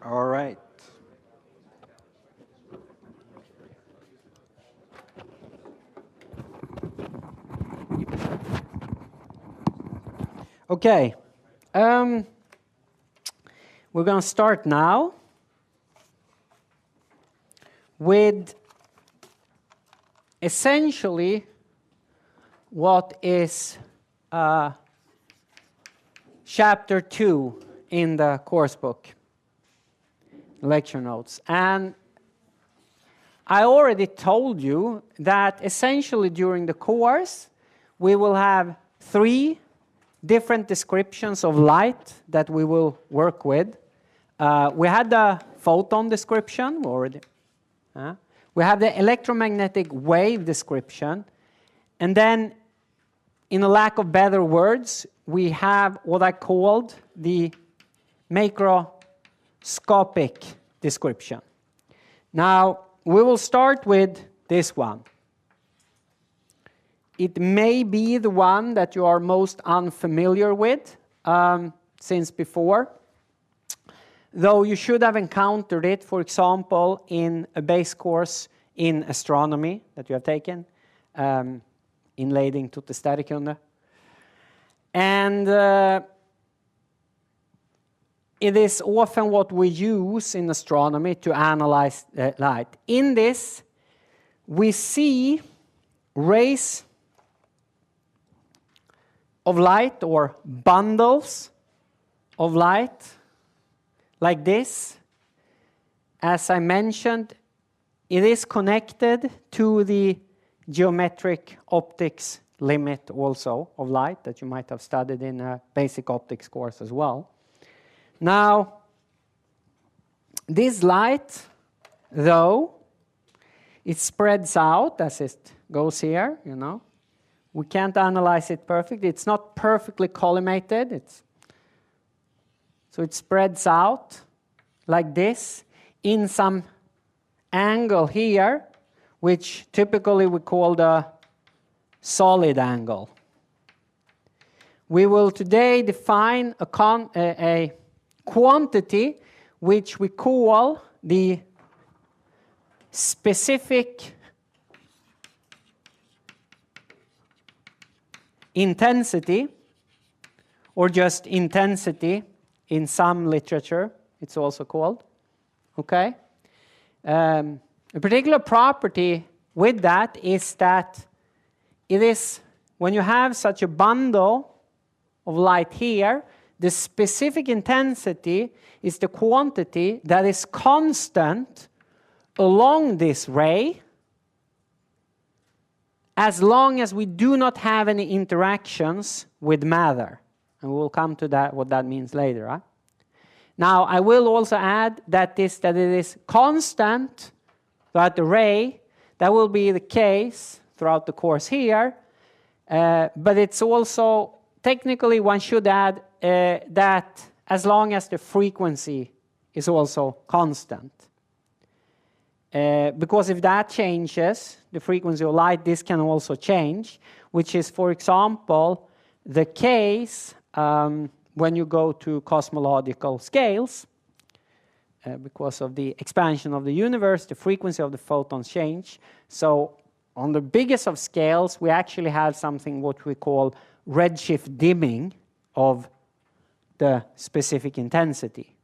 All right. Okay. We're going to start now with essentially what is chapter 2 in the course book, lecture notes. And I already told you that essentially during the course we will have 3 different descriptions of light that we will work with. We had the photon description already. We have the electromagnetic wave description. And then, in a lack of better words, we have what I called the macroscopic description. Now, we will start with this one. It may be the one that you are most unfamiliar with since before, though you should have encountered it, for example, in a base course in astronomy that you have taken, inledning till the sterrekunde. And it is often what we use in astronomy to analyze light. In this, we see rays of light or bundles of light like this. As I mentioned, it is connected to the geometric optics limit also of light that you might have studied in a basic optics course as well. Now, this light, though, it spreads out as it goes here, you know. We can't analyze it perfectly. It's not perfectly collimated. So it spreads out like this in some angle here, which typically we call the solid angle. We will today define a quantity which we call the specific intensity, or just intensity in some literature, it's also called. Okay? A particular property with that is that it is, when you have such a bundle of light here, the specific intensity is the quantity that is constant along this ray, as long as we do not have any interactions with matter. And we'll come to that, what that means later. Right? Now, I will also add that it is constant throughout the ray. That will be the case throughout the course here. But it's also, technically, one should add that as long as the frequency is also constant. Because if that changes, the frequency of light, this can also change, which is, for example, the case when you go to cosmological scales. Because of the expansion of the universe, the frequency of the photons change. So on the biggest of scales, we actually have something what we call redshift dimming of the specific intensity.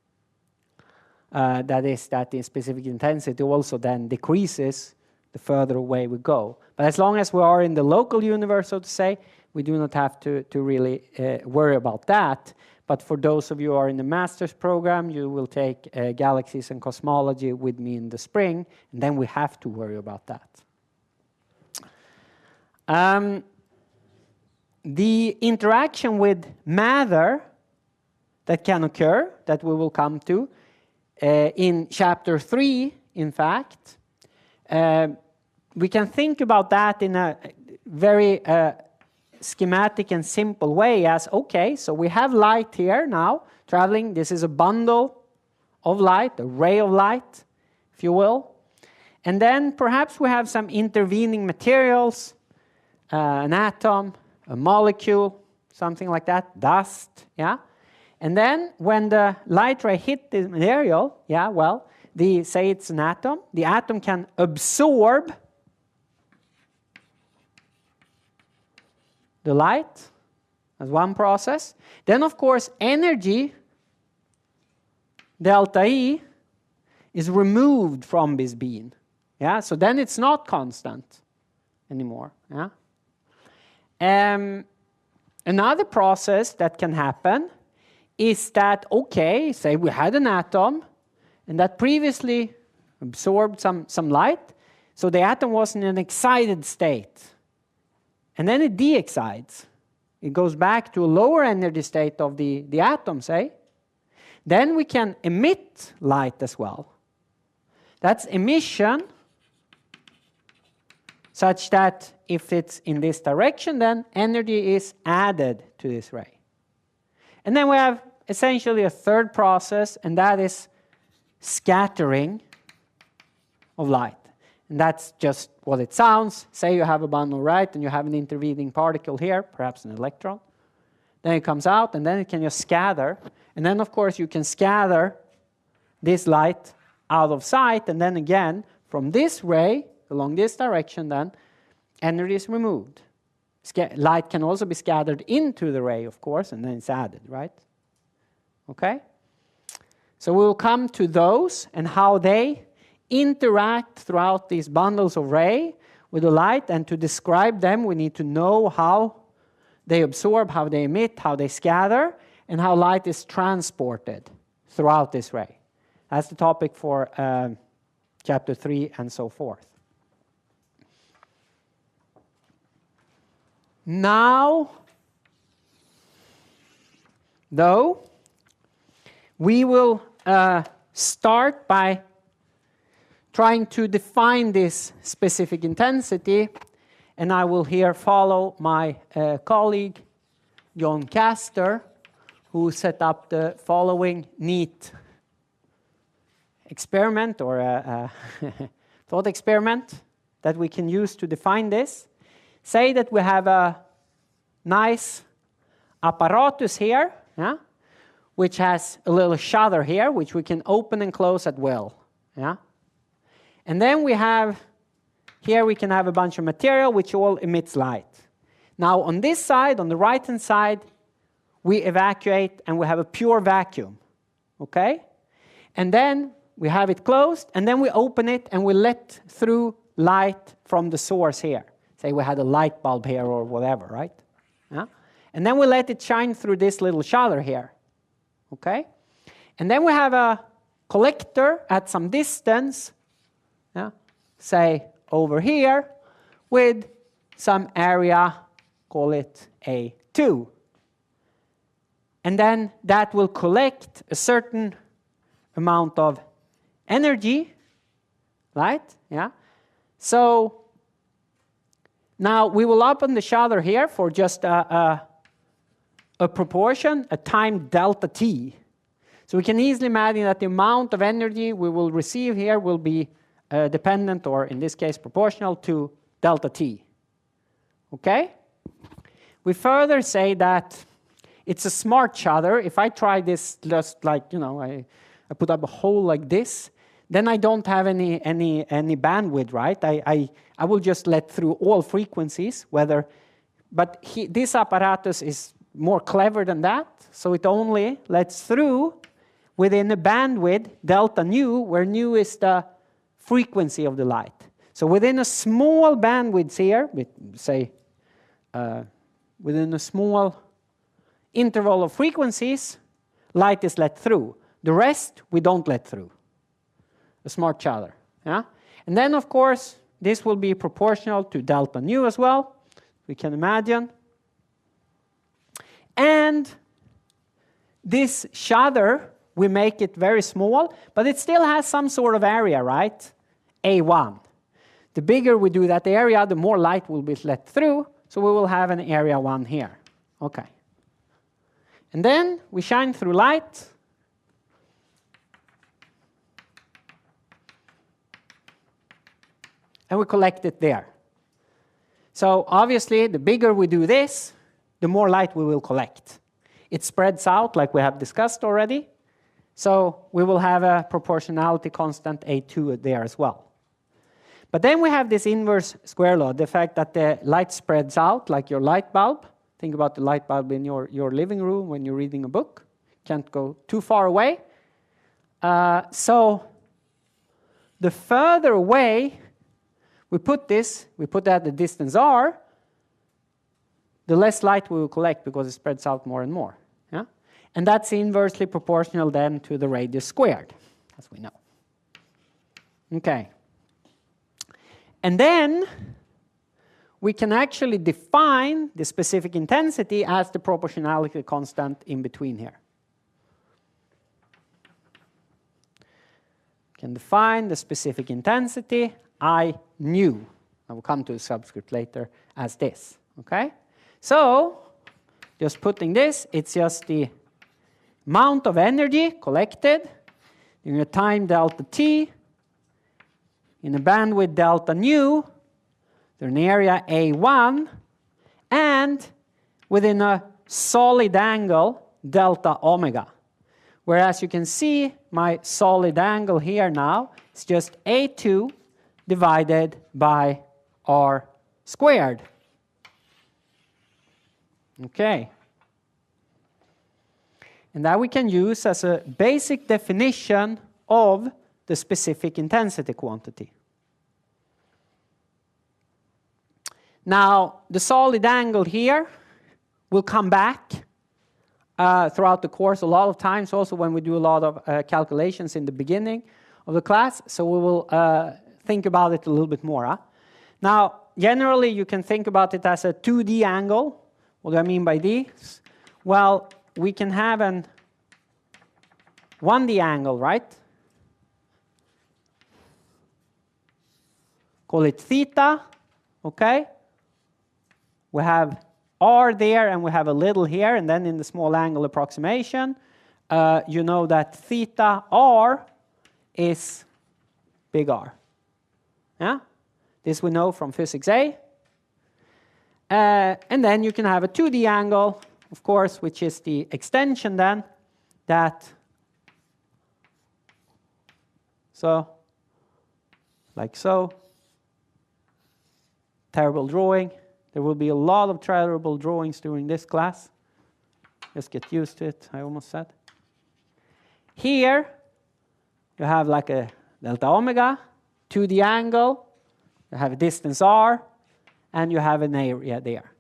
That is, that the specific intensity also then decreases the further away we go. But as long as we are in the local universe, so to say, we do not have to really worry about that. But for those of you who are in the master's program, you will take galaxies and cosmology with me in the spring, and then we have to worry about that. The interaction with matter that can occur, that we will come to, in chapter 3, in fact, we can think about that in a very schematic and simple way as, okay, so we have light here now traveling. This is a bundle of light, a ray of light, if you will. And then perhaps we have some intervening materials, an atom, a molecule, something like that, dust, yeah? And then when the light ray hit the material, yeah, well, say it's an atom, the atom can absorb the light as one process. Then, of course, energy, delta E, is removed from this beam. Yeah, so then it's not constant anymore. Yeah. Another process that can happen is that, okay, say we had an atom, and that previously absorbed some light, so the atom was in an excited state. And then it de-excites. It goes back to a lower energy state of the atom, say. Then we can emit light as well. That's emission, such that if it's in this direction, then energy is added to this ray. And then we have essentially a third process, and that is scattering of light. And that's just what it sounds. Say you have a bundle, right, and you have an intervening particle here, perhaps an electron. Then it comes out, and then it can just scatter. And then, of course, you can scatter this light out of sight, and then again, from this ray, along this direction, then, energy is removed. Light can also be scattered into the ray, of course, and then it's added, right? Okay? So we'll come to those and how they interact throughout these bundles of ray with the light, and to describe them, we need to know how they absorb, how they emit, how they scatter, and how light is transported throughout this ray. That's the topic for chapter 3 and so forth. Now, though, we will start by trying to define this specific intensity, and I will here follow my colleague, John Castor, who set up the following neat experiment, or a thought experiment that we can use to define this. Say that we have a nice apparatus here, yeah, which has a little shutter here, which we can open and close at will. Yeah? And then we have, here we can have a bunch of material which all emits light. Now on this side, on the right-hand side, we evacuate and we have a pure vacuum. Okay? And then we have it closed, and then we open it and we let through light from the source here. Say we had a light bulb here or whatever, right? Yeah? And then we let it shine through this little shutter here. Okay? And then we have a collector at some distance, yeah, say over here, with some area, call it A2. And then that will collect a certain amount of energy, right? Yeah. So now we will open the shutter here for just a proportion, a time delta t. So we can easily imagine that the amount of energy we will receive here will be dependent, or in this case proportional to delta t. Okay? We further say that it's a smart shutter. If I try this just like, you know, I put up a hole like this, then I don't have any bandwidth, right? I will just let through all frequencies, but this apparatus is more clever than that, so it only lets through within a bandwidth, delta nu, where nu is the frequency of the light. So within a small bandwidth here, say within a small interval of frequencies, light is let through. The rest we don't let through. A smart shutter. Yeah? And then, of course, this will be proportional to delta nu as well. We can imagine. And this shutter, we make it very small, but it still has some sort of area, right? A1. The bigger we do that area, the more light will be let through, so we will have an area 1 here. Okay. And then we shine through light. And we collect it there. So obviously, the bigger we do this, the more light we will collect. it spreads out like we have discussed already. So we will have a proportionality constant A2 there as well. But then we have this inverse square law, the fact that the light spreads out like your light bulb. Think about the light bulb in your living room when you're reading a book. Can't go too far away. So the further away we put that at the distance r, the less light we will collect because it spreads out more and more. Yeah? And that's inversely proportional then to the radius squared, as we know. Okay. And then we can actually define the specific intensity as the proportionality constant in between here. Can define the specific intensity, I nu. I will come to the subscript later as this. Okay? So, just putting this, it's just the amount of energy collected during a time delta t in a bandwidth delta nu during an area A1 and within a solid angle delta omega. Whereas you can see my solid angle here now is just A2 divided by r squared. Okay. And that we can use as a basic definition of the specific intensity quantity. Now, the solid angle here will come back throughout the course a lot of times, also when we do a lot of calculations in the beginning of the class. So we will think about it a little bit more. Huh? Now, generally, you can think about it as a 2D angle. What do I mean by this? Well, we can have an 1D angle, right? Call it theta, okay? We have r there and we have a little here, and then in the small angle approximation, you know that theta r is big R. Yeah? This we know from physics A. And then you can have a 2D angle, of course, which is the extension then, that, so, like so. Terrible drawing. There will be a lot of terrible drawings during this class. Just get used to it, I almost said. Here, you have like a delta omega, 2D angle, you have a distance r, and you have an area there.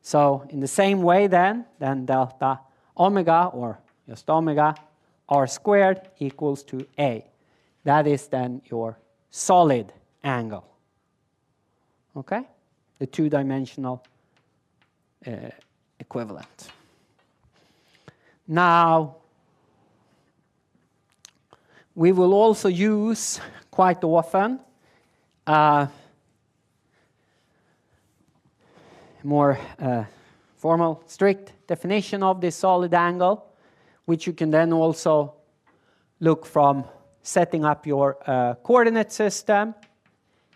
So in the same way then delta omega, or just omega, r squared equals to a. That is then your solid angle. Okay? The two-dimensional equivalent. Now, we will also use quite often more formal, strict definition of this solid angle, which you can then also look from setting up your coordinate system,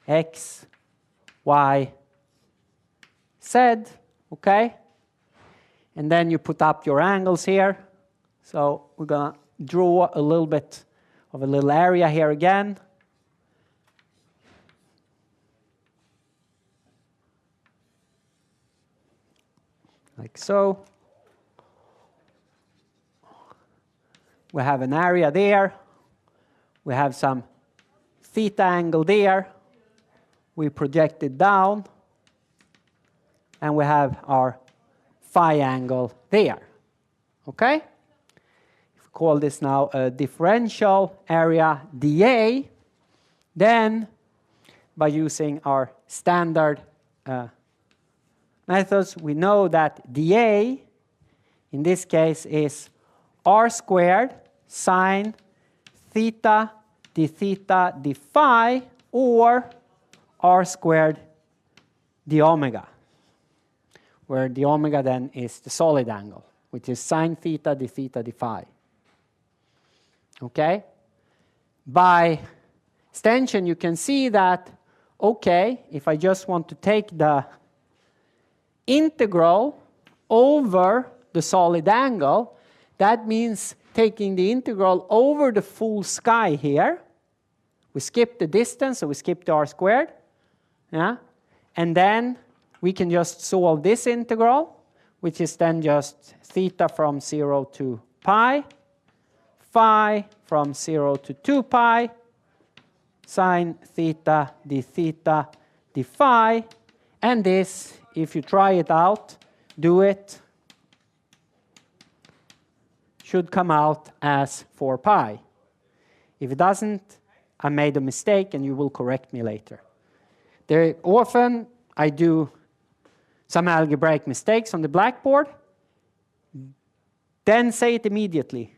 x, y, z, okay? And then you put up your angles here. So we're going to draw a little bit of a little area here again. Like so. We have an area there. We have some theta angle there. We project it down. And we have our phi angle there. Okay? If we call this now a differential area dA, then by using our standard methods, we know that dA in this case is r squared sine theta d theta d phi, or r squared d omega, where the omega then is the solid angle, which is sine theta d theta d phi. Okay? By extension, you can see that, okay, if I just want to take the integral over the solid angle, that means taking the integral over the full sky here. We skip the distance, so we skip the r squared. Yeah? And then we can just solve this integral, which is then just theta from 0 to pi, phi from 0 to 2 pi, sine theta d theta d phi. And this, if you try it out, do it, should come out as 4 pi. If it doesn't, I made a mistake and you will correct me later. Often I do some algebraic mistakes on the blackboard, then say it immediately.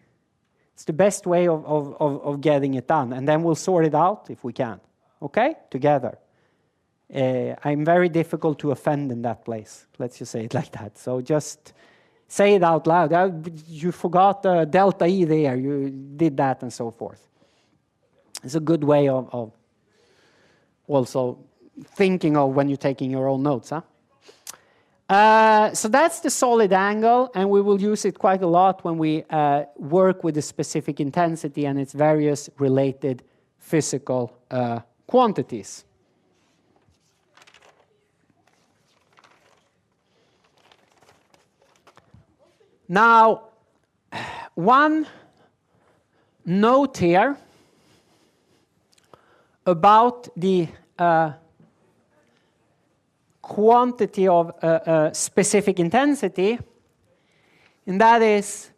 It's the best way of getting it done, and then we'll sort it out if we can. Okay? Together. I'm very difficult to offend in that place. Let's just say it like that. So just say it out loud. You forgot the delta E there. You did that and so forth. It's a good way of also thinking of when you're taking your own notes. Huh? So that's the solid angle, and we will use it quite a lot when we work with the specific intensity and its various related physical quantities. Now, one note here about the quantity of specific intensity, and that is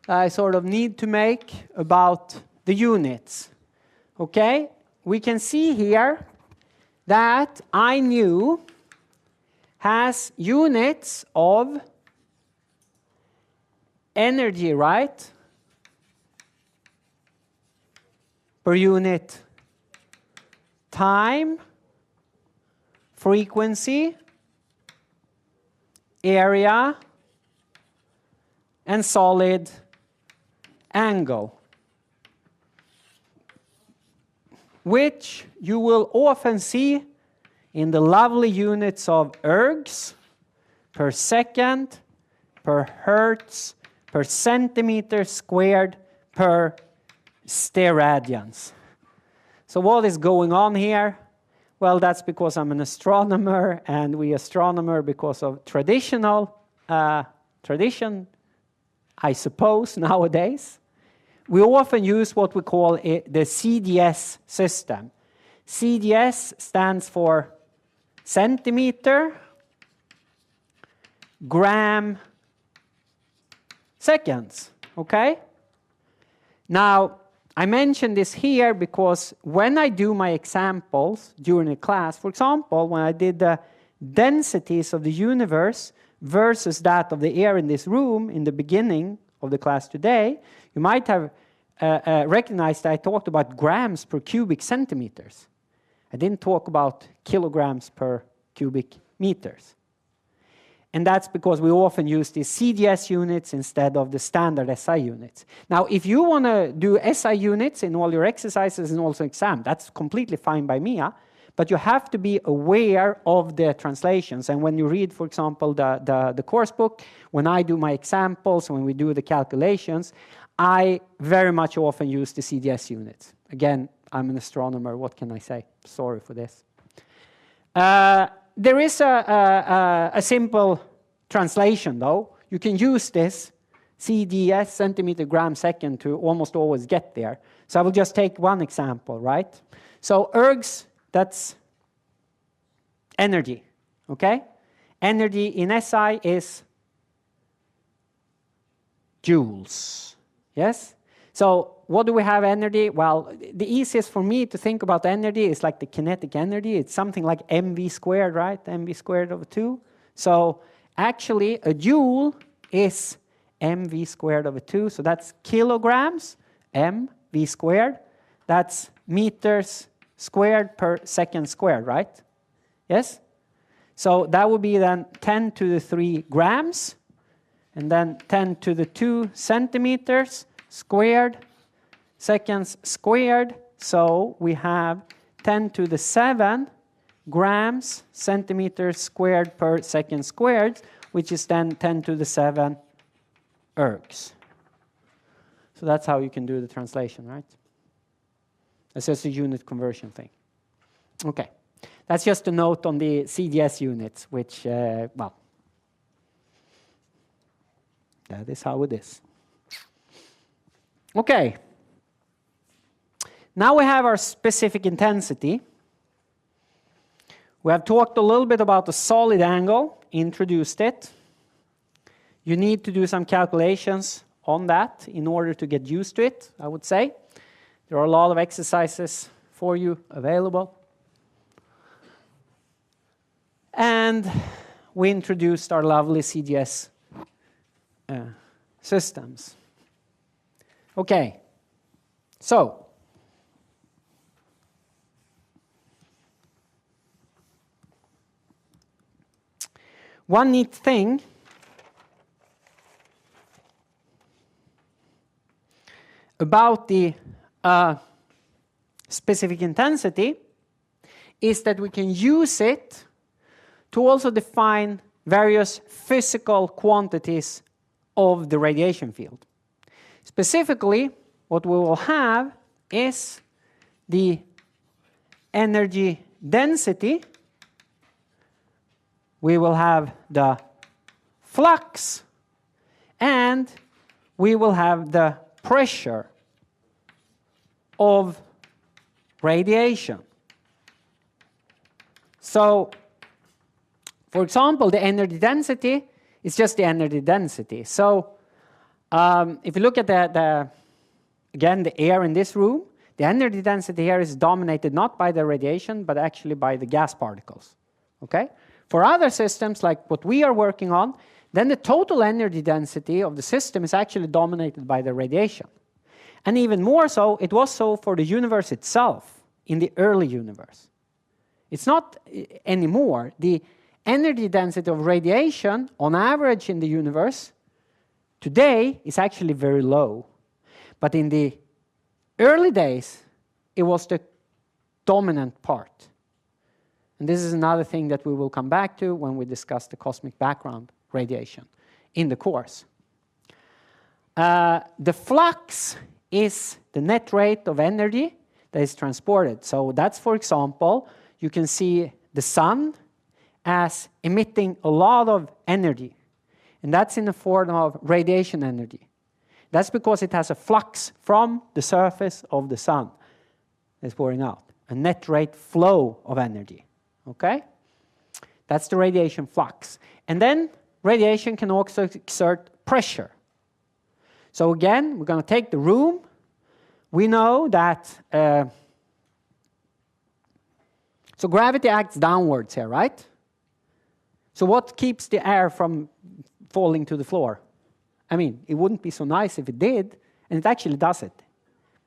I sort of need to make about the units. Okay? We can see here that I nu has units of energy, right? Per unit time, frequency, area, and solid angle, which you will often see in the lovely units of ergs, per second, per hertz, per centimeter squared, per steradians. So what is going on here? Well, that's because I'm an astronomer, and we astronomer because of tradition, I suppose, nowadays. We often use what we call the CDS system. CDS stands for centimeter, gram, seconds, okay? Now, I mention this here because when I do my examples during a class, for example, when I did the densities of the universe versus that of the air in this room in the beginning of the class today, you might have recognized that I talked about grams per cubic centimeters. I didn't talk about kilograms per cubic meters. And that's because we often use these CDS units instead of the standard SI units. Now, if you want to do SI units in all your exercises and also exam, that's completely fine by me. Huh? But you have to be aware of the translations. And when you read, for example, the course book, when I do my examples, when we do the calculations, I very much often use the CDS units. Again, I'm an astronomer. What can I say? Sorry for this. There is a simple translation, though. You can use this CDS, centimeter, gram, second, to almost always get there. So I will just take one example, right? So ergs, that's energy, okay? Energy in SI is joules, yes? So what do we have energy? Well, the easiest for me to think about energy is like the kinetic energy. It's something like mv squared, right? mv squared over 2. So actually, a joule is mv squared over 2. So that's kilograms, mv squared. That's meters squared per second squared, right? Yes? So that would be then 10 to the 3 grams, and then 10 to the 2 centimeters squared, seconds squared. So we have 10 to the 7 grams, centimeters squared per second squared, which is then 10 to the 7 ergs. So that's how you can do the translation, right? That's just a unit conversion thing. Okay. That's just a note on the CDS units, which, well, that is how it is. Okay. Now we have our specific intensity. We have talked a little bit about the solid angle, introduced it. You need to do some calculations on that in order to get used to it, I would say. There are a lot of exercises for you available. And we introduced our lovely CDS systems. Okay, so one neat thing about the specific intensity is that we can use it to also define various physical quantities of the radiation field. Specifically, what we will have is the energy density. We will have the flux, and we will have the pressure of radiation. So, for example, the energy density is just the energy density. So, if you look at again, the air in this room, the energy density here is dominated not by the radiation, but actually by the gas particles. Okay? For other systems, like what we are working on, then the total energy density of the system is actually dominated by the radiation. And even more so, it was so for the universe itself, in the early universe. It's not anymore. The energy density of radiation, on average in the universe, today is actually very low. But in the early days, it was the dominant part. And this is another thing that we will come back to when we discuss the cosmic background radiation in the course. The flux is the net rate of energy that is transported. So that's, for example, you can see the sun as emitting a lot of energy. And that's in the form of radiation energy. That's because it has a flux from the surface of the sun that's pouring out. A net rate flow of energy. Okay? That's the radiation flux. And then radiation can also exert pressure. So again, we're going to take the room. We know that so gravity acts downwards here, right? So what keeps the air from falling to the floor? I mean, it wouldn't be so nice if it did, and it actually does it.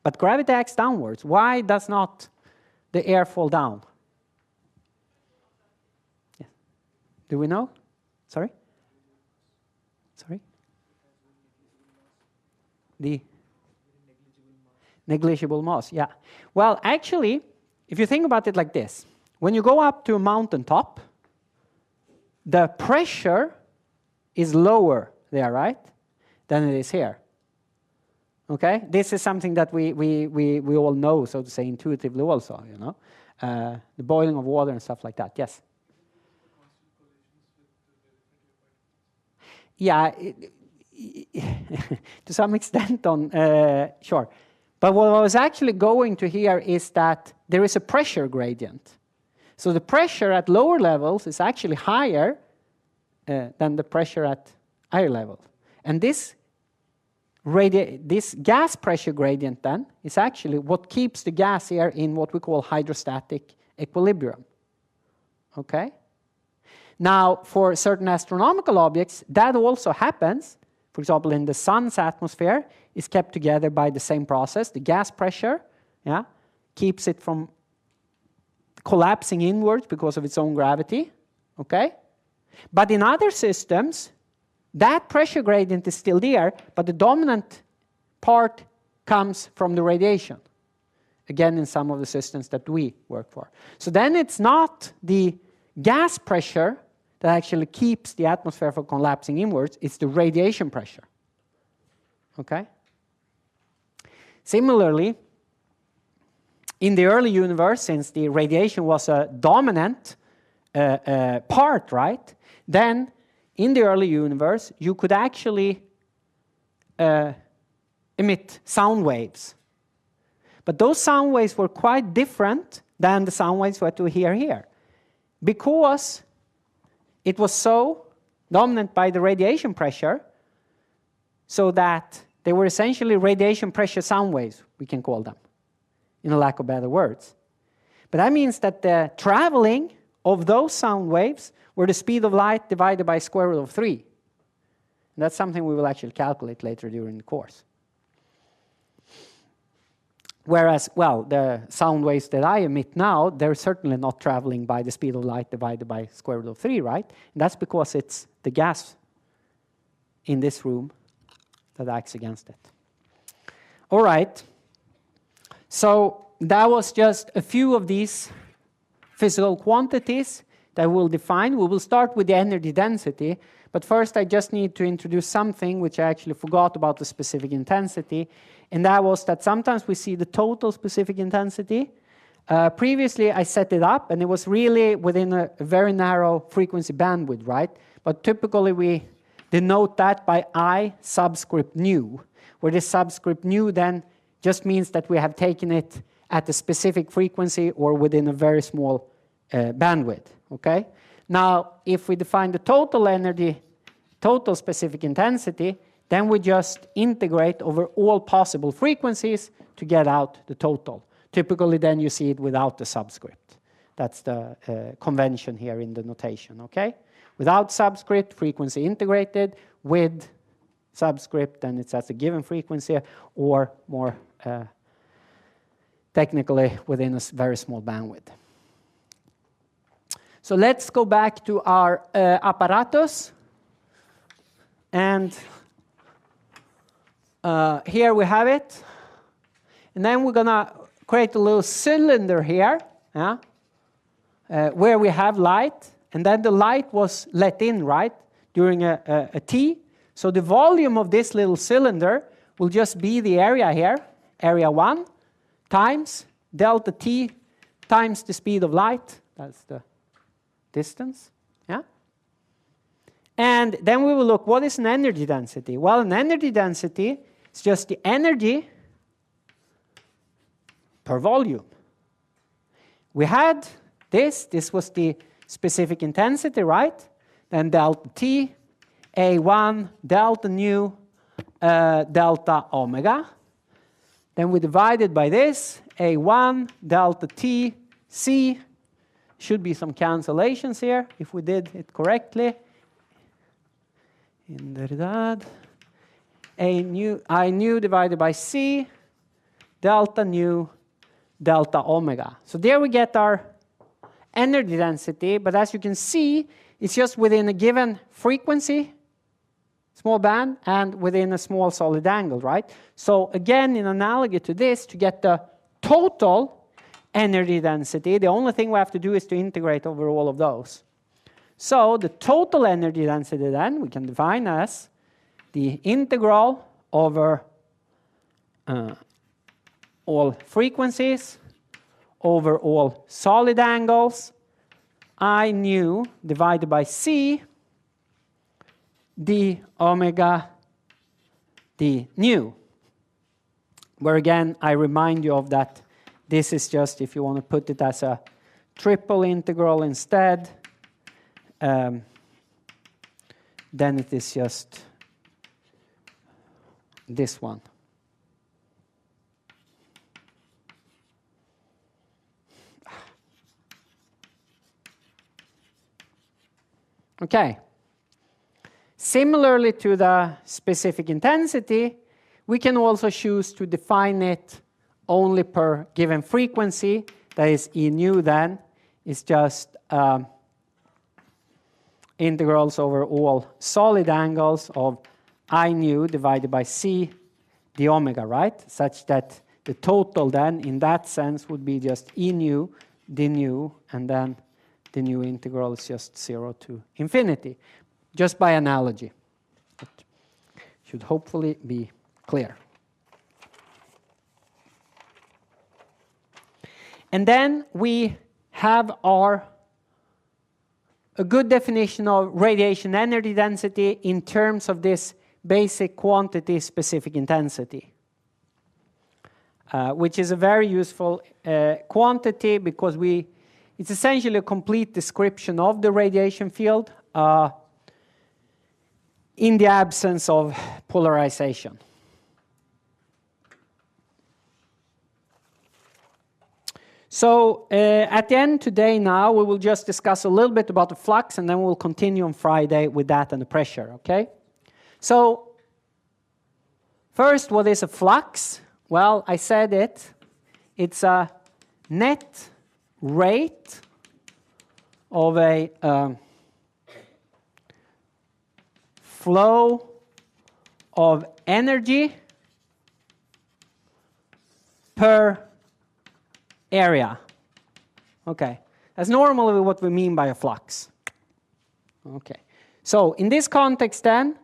But gravity acts downwards. Why does not the air fall down? Yeah. Do we know? Sorry? Sorry? The negligible mass, yeah. Well, actually, if you think about it like this, when you go up to a mountaintop, the pressure is lower there, right, than it is here. Okay? This is something that we all know, so to say, intuitively also, you know. The boiling of water and stuff like that. Yes? Yeah, to some extent sure. But what I was actually going to here is that there is a pressure gradient. So the pressure at lower levels is actually higher than the pressure at higher levels. And this gas pressure gradient then is actually what keeps the gas here in what we call hydrostatic equilibrium. Okay? Now, for certain astronomical objects, that also happens. For example, in the sun's atmosphere, is kept together by the same process. The gas pressure, yeah, keeps it from collapsing inwards because of its own gravity. Okay? But in other systems, that pressure gradient is still there, but the dominant part comes from the radiation. Again, in some of the systems that we work for. So then it's not the gas pressure that actually keeps the atmosphere from collapsing inwards is the radiation pressure. Okay? Similarly, in the early universe, since the radiation was a dominant part, right? Then, in the early universe, you could actually emit sound waves. But those sound waves were quite different than the sound waves that we hear here. Because it was so dominant by the radiation pressure, so that they were essentially radiation pressure sound waves, we can call them, in a lack of better words. But that means that the traveling of those sound waves were the speed of light divided by square root of 3. And that's something we will actually calculate later during the course. Whereas, well, the sound waves that I emit now, they're certainly not traveling by the speed of light divided by square root of 3, right? And that's because it's the gas in this room that acts against it. All right. So that was just a few of these physical quantities that we'll define. We will start with the energy density. But first, I just need to introduce something which I actually forgot about the specific intensity. And that was that sometimes we see the total specific intensity. Previously, I set it up, and it was really within a very narrow frequency bandwidth, right? But typically, we denote that by I subscript nu, where this subscript nu then just means that we have taken it at a specific frequency or within a very small bandwidth, okay? Now, if we define the total energy, total specific intensity, then we just integrate over all possible frequencies to get out the total. Typically, then you see it without the subscript. That's the convention here in the notation, okay? Without subscript, frequency integrated. With subscript, then it's at a given frequency, or more technically within a very small bandwidth. So let's go back to our apparatus. And here we have it. And then we're going to create a little cylinder here, yeah, where we have light. And then the light was let in, right, during a T. So the volume of this little cylinder will just be the area here, area 1, times delta T times the speed of light. That's the distance, yeah? And then we will look, what is an energy density? Well, an energy density is just the energy per volume. We had this was the specific intensity, right? Then delta T, A1, delta nu, delta omega. Then we divided by this, A1, delta T, C. Should be some cancellations here, if we did it correctly. I nu divided by C, delta nu, delta omega. So there we get our energy density, but as you can see, it's just within a given frequency, small band, and within a small solid angle, right? So again, in analogy to this, to get the total energy density, the only thing we have to do is to integrate over all of those. So the total energy density then we can define as the integral over all frequencies over all solid angles, I nu divided by C, d omega d nu. Where again, I remind you of that this is just, if you want to put it as a triple integral instead, then it is just this one. Okay. Similarly to the specific intensity, we can also choose to define it only per given frequency. That is E nu then is just integrals over all solid angles of I nu divided by C d omega, right? Such that the total then in that sense would be just E nu, d nu, and then the new integral is just 0 to infinity, just by analogy. It should hopefully be clear. And then we have a good definition of radiation energy density in terms of this basic quantity specific intensity, which is a very useful quantity because it's essentially a complete description of the radiation field in the absence of polarization. So at the end today now, we will just discuss a little bit about the flux, and then we'll continue on Friday with that and the pressure, okay? So first, what is a flux? Well, I said it. It's a net rate of a flow of energy per area. Okay, that's normally what we mean by a flux. Okay, so in this context then,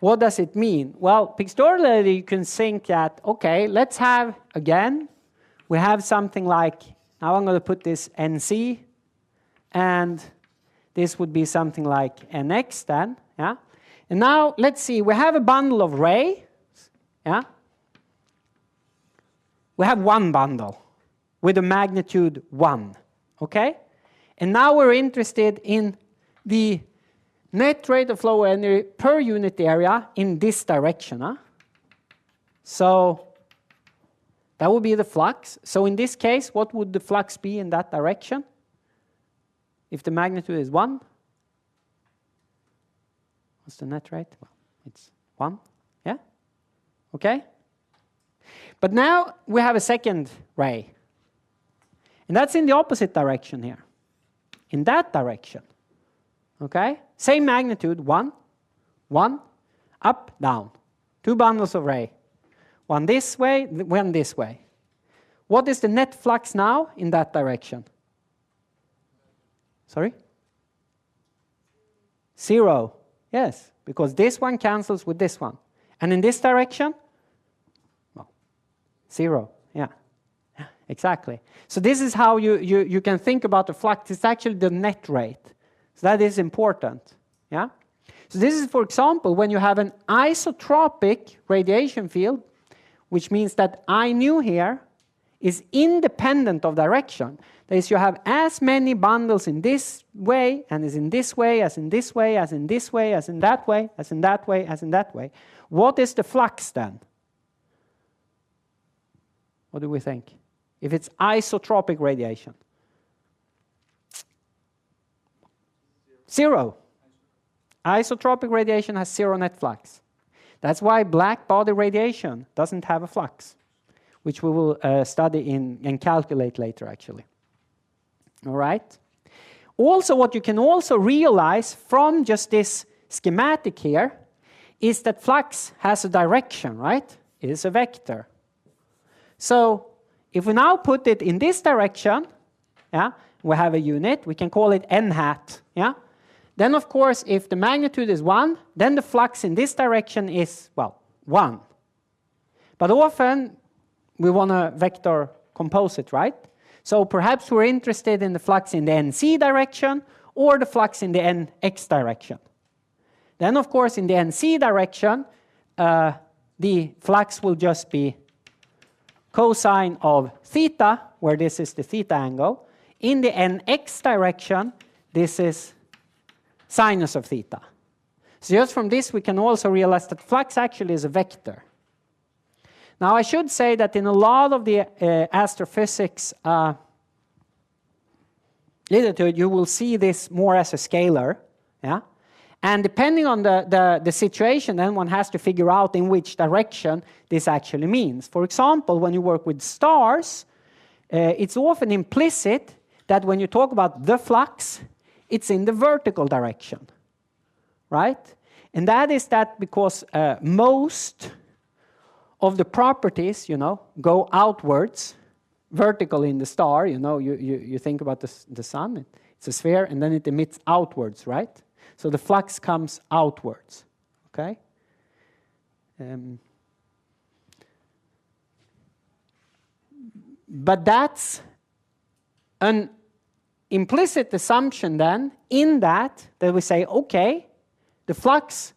what does it mean? Well, pictorially you can think that, okay, let's have, again, we have something like, now I'm going to put this NC, and this would be something like NX then, yeah? And now, let's see, we have a bundle of rays, yeah? We have one bundle with a magnitude 1, okay? And now we're interested in the net rate of flow energy per unit area in this direction, huh? So that would be the flux. So in this case, what would the flux be in that direction? If the magnitude is 1? What's the net rate? Well, it's 1, yeah? Okay? But now we have a second ray. And that's in the opposite direction here. In that direction. Okay? Same magnitude, 1, 1, up, down. Two bundles of ray. One this way, one this way. What is the net flux now in that direction? Sorry? 0. Yes, because this one cancels with this one. And in this direction? Well, 0. Yeah. Exactly. So this is how you can think about the flux. It's actually the net rate. So that is important. Yeah? So this is, for example, when you have an isotropic radiation field, which means that I nu here is independent of direction. That is, you have as many bundles in this way, and is in this way, as in this way, as in this way, as in that way, as in that way, as in that way. What is the flux then? What do we think? If it's isotropic radiation? 0. Isotropic radiation has 0 net flux. That's why black body radiation doesn't have a flux, which we will study and calculate later, actually. All right? Also, what you can also realize from just this schematic here is that flux has a direction, right? It is a vector. So if we now put it in this direction, yeah, we have a unit, we can call it n hat, yeah? Then, of course, if the magnitude is 1, then the flux in this direction is, well, 1. But often, we want to vector compose it, right? So perhaps we're interested in the flux in the NC direction or the flux in the NX direction. Then, of course, in the NC direction, the flux will just be cosine of theta, where this is the theta angle. In the NX direction, this is sinus of theta. So just from this, we can also realize that flux actually is a vector. Now, I should say that in a lot of the astrophysics literature, you will see this more as a scalar. Yeah? And depending on the situation, then one has to figure out in which direction this actually means. For example, when you work with stars, it's often implicit that when you talk about the flux, it's in the vertical direction, right? And that is that because most of the properties, you know, go outwards, vertical in the star. You know, you think about the sun, It's a sphere, and then it emits outwards, right? So the flux comes outwards, okay? But that's an implicit assumption then in that we say, okay, the flux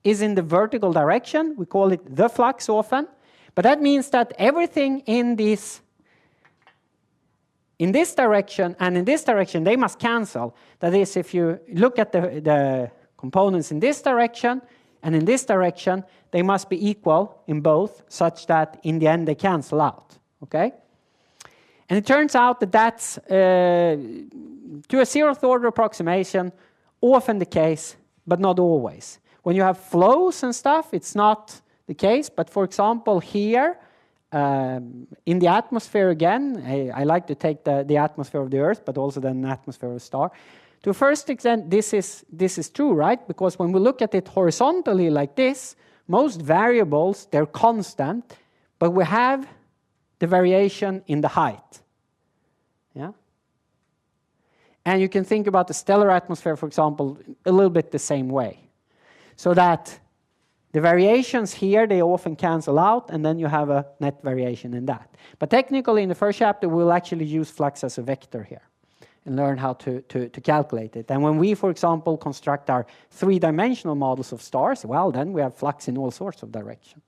is in the vertical direction. We call it the flux often. But that means that everything in this direction and in this direction, they must cancel. That is, if you look at the components in this direction and in this direction, they must be equal in both, such that in the end they cancel out. Okay? And it turns out that that's, to a zeroth order approximation, often the case, but not always. When you have flows and stuff, it's not the case. But for example, here, in the atmosphere again, I like to take the atmosphere of the Earth, but also then the atmosphere of a star. To a first extent, this is true, right? Because when we look at it horizontally like this, most variables, they're constant, but we have the variation in the height. Yeah? And you can think about the stellar atmosphere, for example, a little bit the same way. So that the variations here, they often cancel out, and then you have a net variation in that. But technically, in the first chapter, we'll actually use flux as a vector here and learn how to calculate it. And when we, for example, construct our three-dimensional models of stars, well, then we have flux in all sorts of directions.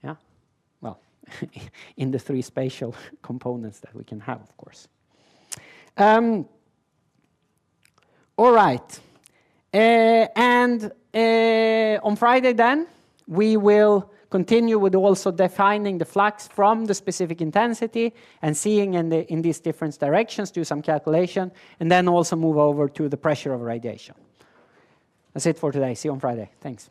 Yeah? Well, in the three spatial components that we can have, of course. All right. On Friday then, we will continue with also defining the flux from the specific intensity and seeing in these different directions, do some calculation, and then also move over to the pressure of radiation. That's it for today. See you on Friday. Thanks.